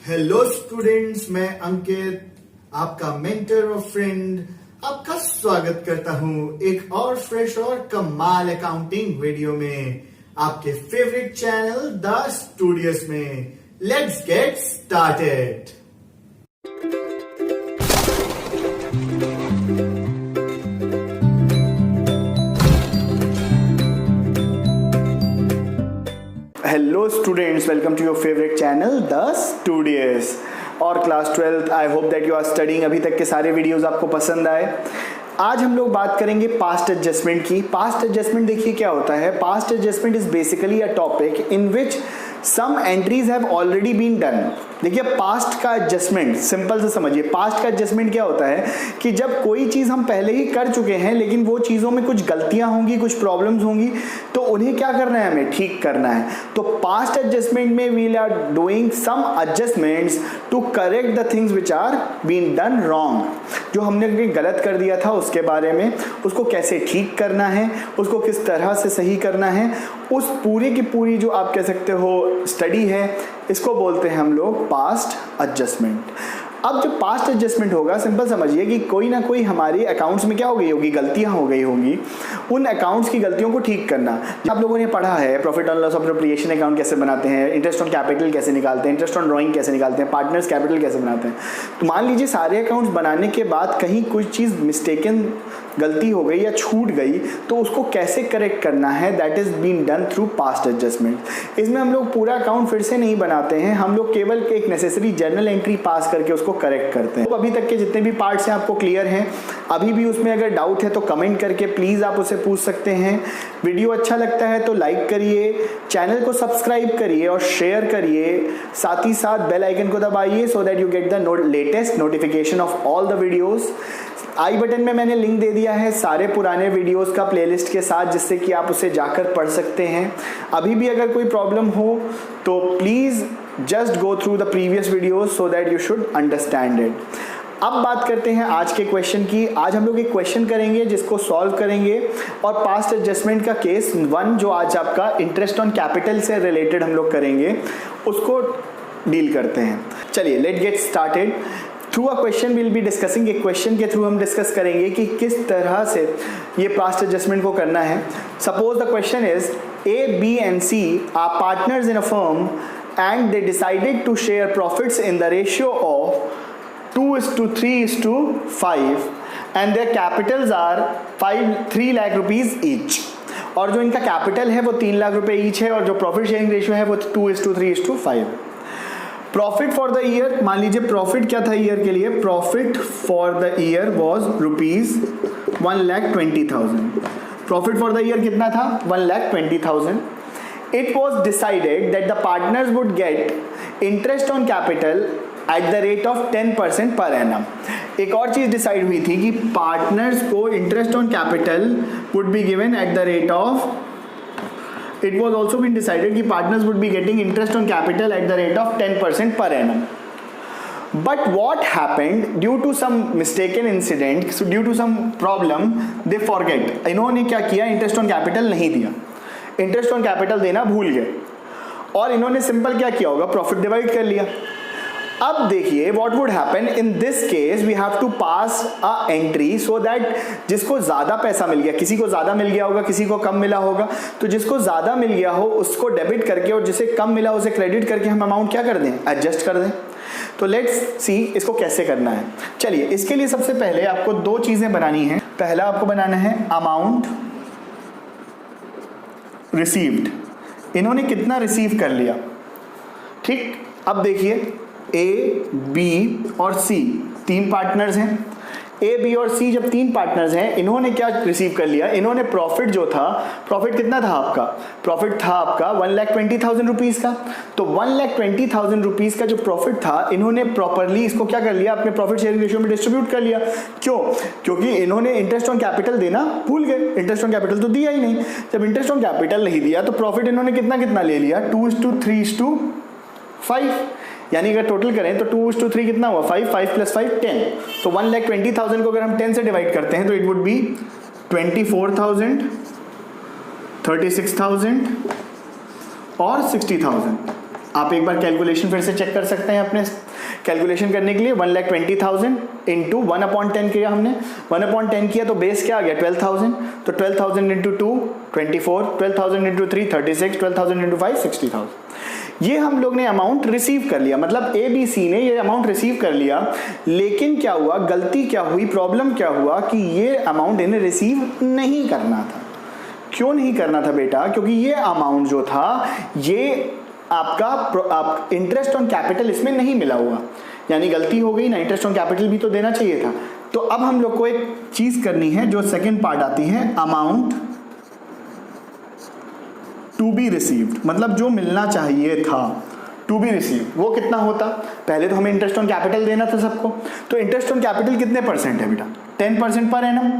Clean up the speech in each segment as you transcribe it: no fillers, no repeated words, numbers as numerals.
Hello students, मैं अंकित आपका mentor और फ्रेंड आपका स्वागत करता हूं एक और फ्रेश और कमाल अकाउंटिंग वीडियो में आपके फेवरेट चैनल द स्टूडियस में। Let's get started. Hello students, welcome to your favourite channel the studious और class 12th। I hope that you are studying. अभी तक के सारे वीडियोस आपको पसंद आए। आज हम लोग बात करेंगे पास्ट एडजस्टमेंट की। पास्ट एडजस्टमेंट देखिए क्या होता है। Past adjustment is basically a topic in which some entries have already been done. देखिए पास्ट का एडजस्टमेंट सिंपल से समझिए। पास्ट का एडजस्टमेंट क्या होता है कि जब कोई चीज हम पहले ही कर चुके हैं लेकिन वो चीजों में कुछ गलतियां होंगी, कुछ प्रॉब्लम्स होंगी, तो उन्हें क्या करना है, हमें ठीक करना है। तो पास्ट एडजस्टमेंट में we are doing some adjustments to correct the things which are been done wrong. जो हमने गलत कर दिया था उसके बारे में, उसको कैसे ठीक करना है, उसको किस तरह से सही करना है, उस पूरी की पूरी जो आप कह सकते हो स्टडी है, इसको बोलते हैं हम लोग पास्ट एडजस्टमेंट। अब जब पास्ट एडजस्टमेंट होगा, सिंपल समझिए कि कोई ना कोई हमारी अकाउंट्स में क्या हो गई होगी, गलतियां हो गई होंगी। उन अकाउंट्स की गलतियों को ठीक करना। आप लोगों ने पढ़ा है profit and loss appropriation account कैसे बनाते हैं, इंटरेस्ट ऑन कैपिटल कैसे निकालते हैं, इंटरेस्ट ऑन ड्राइंग कैसे निकालते हैं, पार्टनर्स कैपिटल कैसे बनाते हैं। तो मान लीजिए सारे अकाउंट्स बनाने के बाद कहीं कुछ चीज़ मिस्टेकन गलती हो गई या छूट गई, तो उसको कैसे करेक्ट करना है, that is been done through past adjustment. इसमें हम लोग पूरा अकाउंट फिर से नहीं बनाते हैं, हम लोग केवल एक नेसेसरी जर्नल एंट्री पास करके उसको करेक्ट करते हैं। तो अभी तक के जितने भी पार्ट्स हैं आपको क्लियर हैं। अभी भी उसमें अगर डाउट है तो कमेंट करके प्लीज आप उसे पूछ सकते हैं। वीडियो अच्छा लगता है तो लाइक करिए, चैनल को सब्सक्राइब करिए और शेयर करिए। साथ ही साथ बेल आइकन को दबाइए so that you get the latest notification of all the videos. I button में मैंने लिंक दे दिया है सारे पुराने वीडियोस का प्लेलिस्ट के साथ, जिससे कि आप उसे जाकर पढ़ सकते हैं। अभी भी अगर कोई प्रॉब्लम हो तो please just go through the previous videos so that you should understand it. अब बात करते हैं आज के क्वेश्चन की। आज हम लोग एक क्वेश्चन करेंगे जिसको सॉल्व करेंगे और पास्ट एडजस्टमेंट का केस 1 जो आज आपका इंटरेस्ट ऑन कैपिटल से रिलेटेड हम लोग करेंगे, उसको डील करते हैं। चलिए let get started. Through a question will be discussing. एक क्वेश्चन के थ्रू हम डिस्कस करेंगे कि किस तरह से ये पास्ट एडजस्टमेंट को करना है। Suppose the question is A, B and C are partners in a firm and they decided to share profits in the ratio of 2:3:5 and their capitals are 3 lakh rupees each। और जो इनका capital है वो 3 लाख रुपए each है और जो profit sharing ratio है वो 2:3:5। प्रॉफिट फॉर द ईयर, मान लीजिए प्रॉफिट क्या था ईयर के लिए, profit for the year was ₹1,20,000। Profit for the year कितना था, 1,20,000। It was decided that the partners would get interest on capital at the rate of 10% per annum. एक और चीज डिसाइड हुई थी कि पार्टनर्स को interest on capital would be given at the rate of, it was also been decided कि partners would be getting interest on capital at the rate of 10% per annum. But what happened due to some mistaken incident, so due to some problem, they forget. इन्होंने क्या किया, interest on capital नहीं दिया, interest on capital देना भूल गए और इन्होंने सिंपल क्या किया होगा, प्रॉफिट डिवाइड कर लिया। अब देखिए what would happen in this case, we have to pass a entry so that जिसको ज्यादा पैसा मिल गया, किसी को ज्यादा मिल गया होगा, किसी को कम मिला होगा, तो जिसको ज्यादा मिल गया हो उसको डेबिट करके और जिसे कम मिला उसे क्रेडिट करके हम अमाउंट क्या कर दें, एडजस्ट कर दें। तो लेट्स सी इसको कैसे करना है। चलिए इसके लिए सबसे पहले आपको 2 चीजें बनानी है। पहला आपको बनाना है अमाउंट रिसीव्ड, इन्होंने कितना रिसीव कर लिया। ठीक, अब देखिए A, B और C 3 पार्टनर्स हैं। A, B और C जब 3 पार्टनर्स हैं, इन्होंने क्या रिसीव कर लिया, इन्होंने प्रॉफिट जो था, प्रॉफिट कितना था आपका, प्रॉफिट था आपका 1,20,000 रुपीज का। तो 1,20,000 रुपीज का जो प्रॉफिट था, इन्होंने प्रॉपरली इसको क्या कर लिया, अपने प्रॉफिट शेयरिंग रेशियो में डिस्ट्रीब्यूट कर लिया। क्यों, क्योंकि इन्होंने इंटरेस्ट ऑन कैपिटल देना भूल गए, इंटरेस्ट ऑन कैपिटल तो दिया ही नहीं। जब इंटरेस्ट ऑन कैपिटल नहीं दिया तो प्रॉफिट इन्होंने कितना कितना ले लिया, 2:3:5। यानी अगर टोटल करें तो 2:3 कितना हुआ, 5, 5 + 5 10। तो 1,20,000 को अगर हम 10 से डिवाइड करते हैं तो इट वुड बी 24,000, 36,000 और 60,000। आप एक बार कैलकुलेशन फिर से चेक कर सकते हैं अपने कैलकुलेशन करने के लिए 1,20,000 इंटू 1/10 किया हमने, 1/10 किया तो बेस क्या आ गया 12,000, तो 12,000 इंटू 2 24, 12,000 इंटू 3 36, 12,000 इंटू 5 60,000। ये हम लोग ने अमाउंट रिसीव कर लिया, मतलब ए बी सी ने ये अमाउंट रिसीव कर लिया, लेकिन क्या हुआ, गलती क्या हुई, प्रॉब्लम क्या हुआ कि ये अमाउंट इन्हें रिसीव नहीं करना था। क्यों नहीं करना था बेटा? क्योंकि ये अमाउंट जो था ये आपका इंटरेस्ट ऑन कैपिटल इसमें नहीं मिला हुआ, यानी गलती हो गई ना, इंटरेस्ट ऑन कैपिटल भी तो देना चाहिए था। तो अब हम लोग को एक चीज करनी है जो सेकंड पार्ट आती है, अमाउंट टू बी रिसीव्ड, मतलब जो मिलना चाहिए था टू बी रिसीव्ड, वो कितना होता? पहले तो हमें इंटरेस्ट ऑन कैपिटल देना था सबको, तो इंटरेस्ट ऑन कैपिटल कितने परसेंट है बेटा? 10% per annum,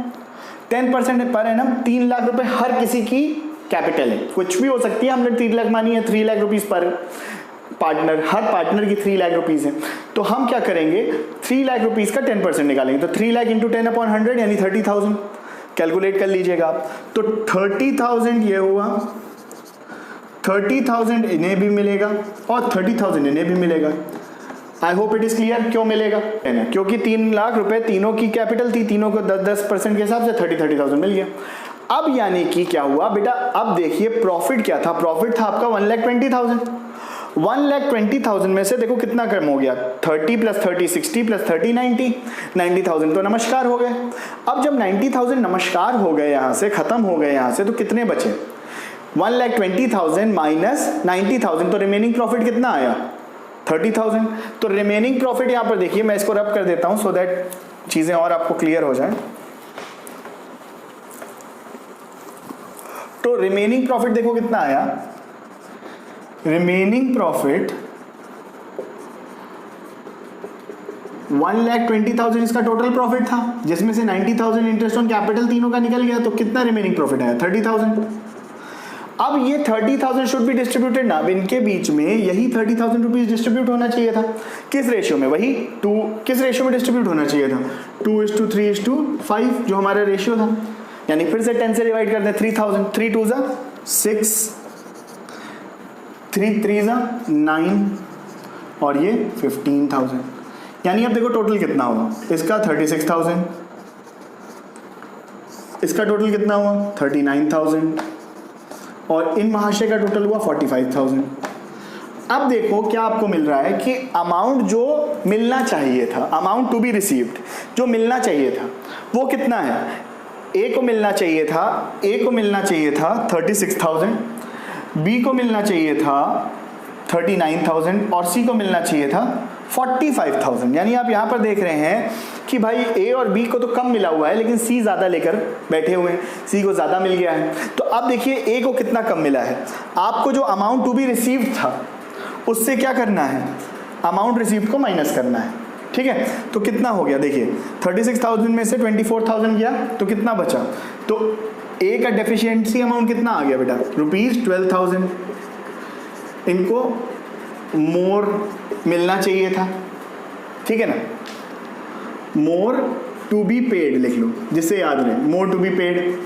10% per annum, 3 lakh रुपए हर किसी की कैपिटल है, कुछ भी हो सकती है, हमने 3 लाख मानी है, 3 लाख रुपीज पर पार्टनर, हर पार्टनर की 3 लाख रुपीज है। तो हम क्या करेंगे, 3 लाख रुपीज का 10% निकालेंगे, तो 3 लाख इंटू 10/100 यानी 30,000, कैलकुलेट कर लीजिएगा आप। तो 30,000 ये हुआ, 30,000 इन्हें भी मिलेगा और 30,000 इन्हें भी मिलेगा। I hope it is clear. क्यों मिलेगा? क्योंकि 3 लाख रुपए तीनों की कैपिटल थी, तीनों को 10% के हिसाब से 30,000 मिल गया। अब यानी कि क्या हुआ बेटा, अब देखिए प्रॉफिट क्या था, प्रॉफिट था आपका 1,20,000। 1,20,000 में से देखो कितना कम हो गया, 30 + 30 60 + 30 90,000 तो नमस्कार हो गए। अब जब 90,000 नमस्कार हो गए, यहां से खत्म हो गए यहां से, तो कितने बचे? 1,20,000 माइनस 90,000, तो रिमेनिंग प्रॉफिट कितना आया? 30,000। तो रिमेनिंग प्रॉफिट यहां पर देखिए, मैं इसको रब कर देता हूं सो दैट चीजें और आपको क्लियर हो जाए। तो रिमेनिंग प्रॉफिट देखो कितना आया, रिमेनिंग प्रॉफिट 1,20,000 इसका टोटल प्रॉफिट था, जिसमें से 90,000 इंटरेस्ट ऑन कैपिटल तीनों का निकल गया, तो कितना रिमेनिंग प्रॉफिट आया? 30,000। अब ये 30,000 शुड बी डिस्ट्रीब्यूटेड ना, अब इनके बीच में यही 30,000 रुपीज डिस्ट्रीब्यूट होना चाहिए था। किस रेशियो में? वही 2, किस रेशियो में डिस्ट्रीब्यूट होना चाहिए था? 2:3:5 जो हमारा रेशियो था, यानी फिर से 10 से डिवाइड कर दें, 3,000, 3 2 6, 3 3 9 और ये 15,000, यानी अब देखो टोटल कितना हुआ, इसका 36,000, इसका टोटल कितना हुआ 39,000 और इन महाशय का टोटल हुआ 45,000। अब देखो क्या आपको मिल रहा है कि अमाउंट जो मिलना चाहिए था, अमाउंट टू बी रिसीव्ड जो मिलना चाहिए था वो कितना है? ए को मिलना चाहिए था, ए को मिलना चाहिए था 36,000, बी को मिलना चाहिए था 39,000 और सी को मिलना चाहिए था 45,000। यानी आप यहां पर देख रहे हैं कि भाई ए और बी को तो कम मिला हुआ है, लेकिन सी ज्यादा लेकर बैठे हुए हैं, सी को ज्यादा मिल गया है। तो अब देखिए ए को कितना कम मिला है, आपको जो अमाउंट टू बी रिसीव्ड था उससे क्या करना है, अमाउंट रिसीव्ड को माइनस करना है, ठीक है। तो कितना हो गया देखिए, 36,000 में से 24,000 गया तो कितना बचा, तो ए का डेफिशिएंसी अमाउंट कितना आ गया बेटा, ₹12,000। इनको मोर मिलना चाहिए था, ठीक है ना, मोर टू बी पेड लिख लो जिससे याद रहे, मोर टू बी पेड।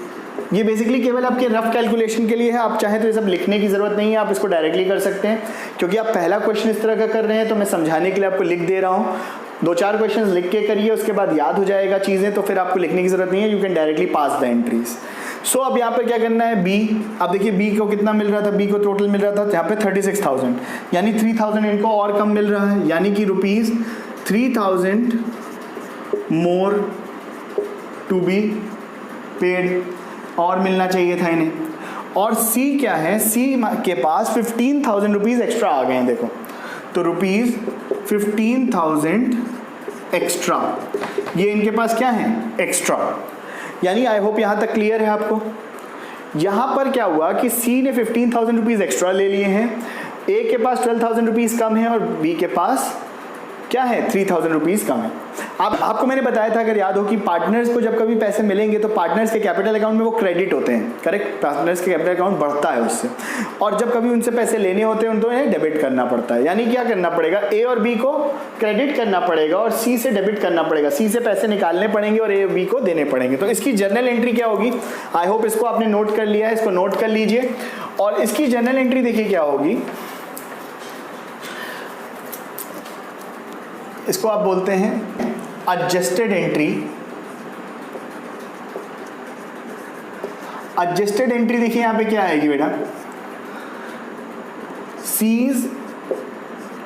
ये बेसिकली केवल आपके रफ कैलकुलेशन के लिए है, आप चाहे तो ये सब लिखने की जरूरत नहीं है, आप इसको डायरेक्टली कर सकते हैं। क्योंकि आप पहला क्वेश्चन इस तरह का कर रहे हैं तो मैं समझाने के लिए आपको लिख दे रहा हूँ, 2-4 क्वेश्चन लिख के करिए, उसके बाद याद हो जाएगा चीजें, तो फिर आपको लिखने की जरूरत नहीं है, you can directly pass the entries. So अब यहाँ पर क्या करना है, बी, अब देखिए बी को कितना मिल रहा था, बी को टोटल मिल रहा था यहाँ पे 36,000, यानी 3,000 इनको और कम मिल रहा है, यानी कि ₹3,000 मोर टू बी पेड और मिलना चाहिए था इन्हें। और सी क्या है, सी के पास 15,000 रुपीज एक्स्ट्रा आ गए हैं, देखो तो ₹15,000 एक्स्ट्रा, ये इनके पास क्या है, एक्स्ट्रा। यानी आई होप यहां तक क्लियर है आपको। यहां पर क्या हुआ कि सी ने 15,000 रुपीज एक्स्ट्रा ले लिए हैं, ए के पास 12,000 रुपीज कम है और बी के पास क्या है 3,000 रुपीज कम है। अब आपको मैंने बताया था, अगर याद हो, कि पार्टनर्स को जब कभी पैसे मिलेंगे तो पार्टनर्स के कैपिटल अकाउंट में वो क्रेडिट होते हैं, करेक्ट, पार्टनर्स के कैपिटल अकाउंट बढ़ता है उससे, और जब कभी उनसे पैसे लेने होते हैं उनको डेबिट करना पड़ता है। यानी क्या करना पड़ेगा, ए और बी को क्रेडिट करना पड़ेगा और सी से डेबिट करना पड़ेगा, सी से पैसे निकालने पड़ेंगे और ए बी को देने पड़ेंगे। तो इसकी जर्नल एंट्री क्या होगी, आई होप इसको आपने नोट कर लिया है, इसको नोट कर लीजिए। और इसकी जर्नल एंट्री देखिए क्या होगी, इसको आप बोलते हैं एडजस्टेड एंट्री। एडजस्टेड एंट्री देखिए यहाँ पे क्या आएगी बेटा, C's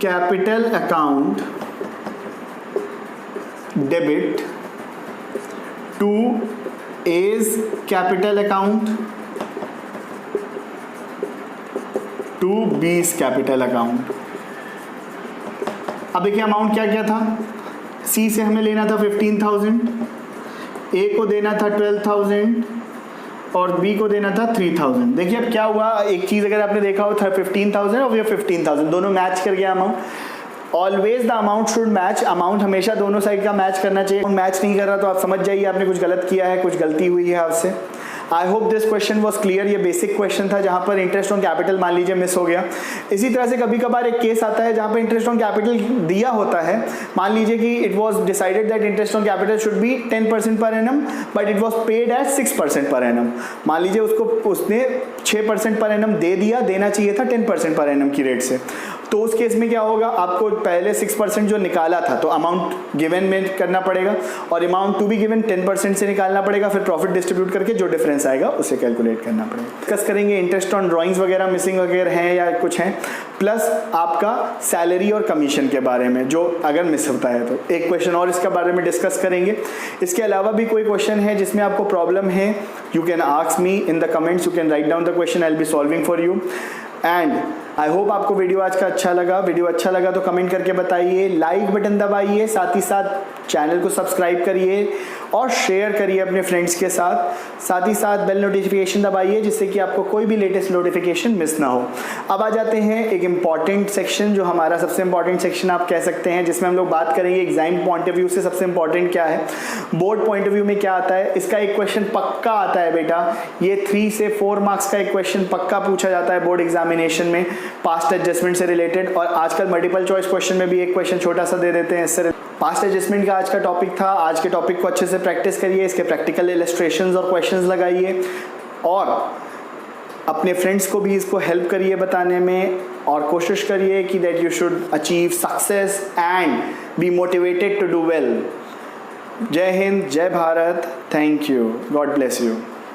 capital account debit to A's capital account to B's capital account. अब देखिए अमाउंट क्या क्या था, सी से हमें लेना था 15,000, ए को देना था 12,000 और बी को देना था 3,000। देखिए अब क्या हुआ, एक चीज़ अगर आपने देखा हो था 15,000 और ये 15,000 दोनों मैच कर गया amount. Always the amount should match, amount हमेशा दोनों साइड का मैच करना चाहिए। मैच नहीं कर रहा तो आप समझ जाइए आपने कुछ गलत किया है, कुछ गलती हुई है आपसे। I hope this question was clear. ये बेसिक क्वेश्चन था जहां पर इंटरेस्ट ऑन कैपिटल मान लीजिए मिस हो गया। इसी तरह से कभी कभार एक केस आता है जहां पर इंटरेस्ट ऑन कैपिटल दिया होता है, मान लीजिए कि it was decided that interest on capital should be 10% per annum but it was paid at 6% per annum. मान लीजिए उसने 6% पर एनम दे दिया, देना चाहिए था 10% पर एनम की रेट से। तो उस केस में क्या होगा, आपको पहले 6% जो निकाला था तो अमाउंट गिवन में करना पड़ेगा और अमाउंट टू बी गिवन 10% से निकालना पड़ेगा, फिर प्रॉफिट डिस्ट्रीब्यूट करके जो डिफरेंस आएगा उसे कैलकुलेट करना पड़ेगा। डिस्कस करेंगे इंटरेस्ट ऑन ड्राइंग्स वगैरह मिसिंग वगैरह हैं या कुछ हैं, प्लस आपका सैलरी और कमीशन के बारे में जो अगर मिस होता है तो एक क्वेश्चन और इसके बारे में डिस्कस करेंगे। इसके अलावा भी कोई क्वेश्चन है जिसमें आपको प्रॉब्लम है, you can ask me in the comments, you can write down the question, I will be solving for you. And I hope आपको वीडियो आज का अच्छा लगा। वीडियो अच्छा लगा तो कमेंट करके बताइए, लाइक बटन दबाइए, साथ ही साथ चैनल को सब्सक्राइब करिए और शेयर करिए अपने फ्रेंड्स के साथ ही साथ बेल नोटिफिकेशन दबाइए जिससे कि आपको कोई भी लेटेस्ट नोटिफिकेशन मिस ना हो। अब आ जाते हैं एक इम्पॉर्टेंट सेक्शन, जो हमारा सबसे इम्पॉर्टेंट सेक्शन आप कह सकते हैं, जिसमें हम लोग बात करेंगे एग्जाम पॉइंट ऑफ व्यू से सबसे इम्पॉर्टेंट क्या है, बोर्ड पॉइंट ऑफ व्यू में क्या आता है। इसका एक क्वेश्चन पक्का आता है बेटा, ये 3 से 4 मार्क्स का एक क्वेश्चन पक्का पूछा जाता है बोर्ड एग्जामिनेशन में पास्ट एडजस्टमेंट से रिलेटेड। और आजकल मल्टीपल चॉइस क्वेश्चन में भी एक क्वेश्चन छोटा सा दे देते हैं इससे। पास्ट एडजस्टमेंट का आज का टॉपिक था। आज के टॉपिक को अच्छे से प्रैक्टिस करिए, इसके प्रैक्टिकल इलस्ट्रेशंस और क्वेश्चंस लगाइए और अपने फ्रेंड्स को भी इसको हेल्प करिए बताने में और कोशिश करिए कि that you should achieve success and be motivated to do well. जय हिंद, जय Bharat, thank you, god bless you.